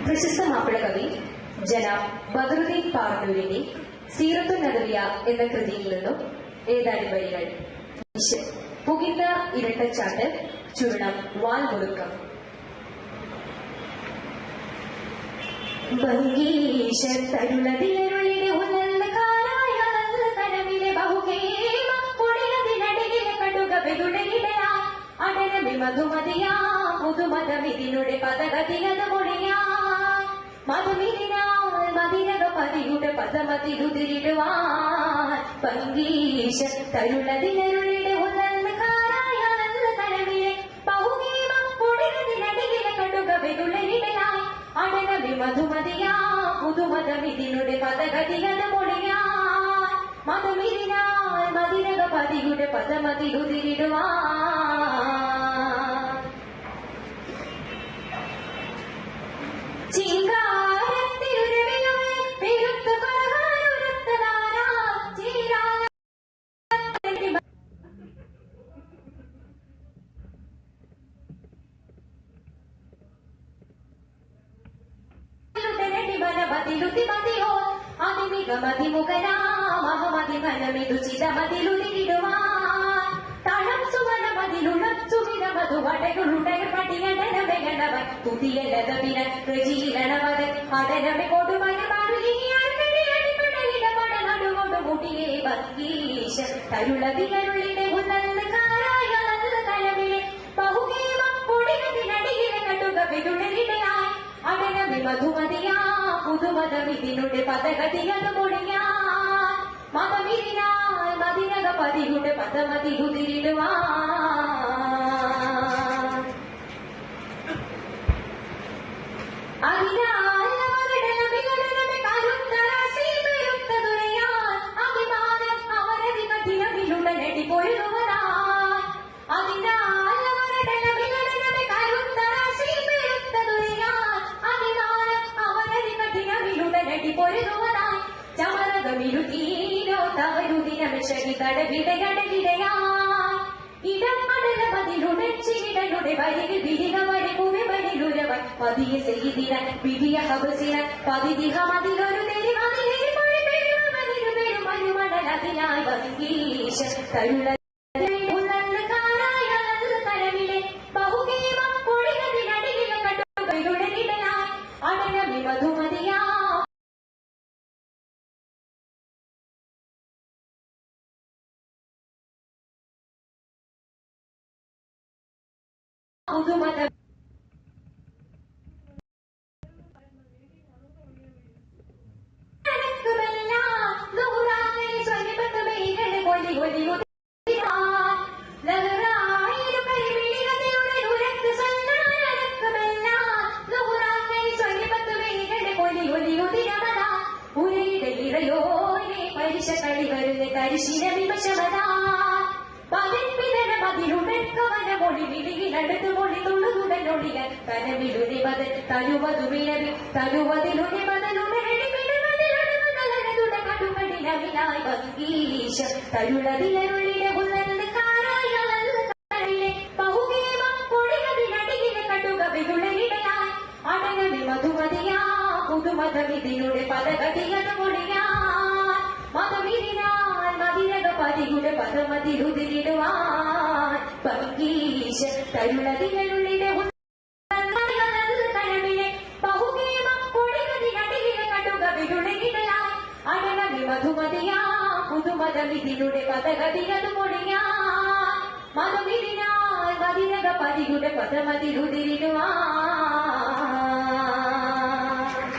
പ്രശസ്ത മാപ്പിള കവി ജനാബ് ബദറുദ്ദീൻ പാറന്നൂരിന്റെ സീറത്തു നബവിയ എന്ന കൃതിയിൽ നിന്നും ഏതാനും വരികൾ. പുകിന്ന ഇരട്ടച്ചാട്ട്, ചുരുണം വാൽമുറുക്കം. ഭംഗീശത്തരുളതിലരുളിടെ ഉന്നതകാരായ കനവിലെ ബഹുകേമ പൊടിലതിനടിയിലെ കടുക വെതുടയിടയാ അടനമി മധുമതിയാ പുതുമതമിതിനുടെ പദഗതിയത് മൊഴിയാ മധുമിതിനാൽ മതിരക പതിയുടെ പദമതിരുതിരിടുവാൻ ഭംഗീശത്തരുളതിലരുളിടെ ഉന്നതകാരായ കനവിലെ ബഹുകേമ പൊടിലതിനടിയിലെ കടുക വെതുടയിടയാ അടനവി മധുമതിയാ പുതുമതമിതിനുടെ പദഗതികത മൊഴിയാ മധുമിതിനാൽ മതിരക പതിയുടെ പദമതിരുതിരിടുവാ ചിങ്കാരത്തിലുരവിലുമേ പെരുത്തു കൊലകാരുരത്തതാരാ ചീരാന മതിലുതിമതിയോ അതിമികമതിമുഖനാ മഹമതി ഘനമിതുചിതമതിലുതിരിടുവാൻ തളം സുവന മതിലുളച്ചുമിത മധുവടകളുടയ പടിയടനവൻ തുതിയലതവിന പ്രജീരണവത് അടനമെ കൊടുമയ നടുകൊണ്ടു മുടിയെ ഭംഗീശ തരുളതിലരുളിടെ ഉന്നതകാരായ കലവിലെ ബഹുകേമ പൊടിനതിനടിയിലെ കടുക വെതുടലിടയായി അടനമി മധുമതിയാ പുതുമതമിതിനുടെ പദഗതിയത് മൊഴിയാ മതമിതിനാൽ മതിരക പതിയുടെ പദമതിരുതിരിടുവാ ചമരകമിരുതീരോ തവരുദിനമിടകിടയാ ഇടം അടല മതിലുടച്ചിടയുടെ വരികൾ വിരിക വരകുവെ വരിലുരവൻ പതിയെ ചെയ്തിന വിധിയ ഹബസിന പതിദിഹ മതിലൊരു തെരി മതിലേരി മരുമടലതിനായി ഭംഗീശ തരുള കരവിലെ ബഹുകേമ പൊടികതിനടിയിലെ കടുകയുടനിടയായി അടനമി മധുമതിയാ പുതുമത പരിശ കളി വരുന്ന കരിശിര വിമശമതാ പതിപ്പിതന മതിലുടക്കവന മൊഴി വിളിയിലടുത്ത് മൊഴി തുള്ളുതുടനൊഴിയാൻ കനവിലുരി മതൻ തനുവതുമിഴവി തനുവതിലുരി മതനുടനടിമിടുമതിലുട കടുമടിലവിലായി ഭംഗീശ തരുളതിലരുളിടെ ഉന്നതകാരായ കരവിലെ ബഹുകേമ പൊടികതിനടിയിലെ കടുക വെതുടലിടയായി അടനവി മധുമതിയാ പുതുമതമിതിനുടെ പദഗതികത മൊഴിയാ മതമിതിനാൽ മതിരക പതിയുടെ പദമതിരുതിരിടുവാൻ ഭംഗീശ തരുളതിലരുളിടെ കരവിലെ ബഹുകേമ പൊടികതിനടിയിലെ കടുക വെതുടലിടയായി അടനവി മധുമതിയാ പുതുമതമിതിനുടെ പദഗതികത് മൊഴിയാ മതമിതിനാൽ മതിരക പതിയുടെ പദമതിരുതിരിടുവാൻ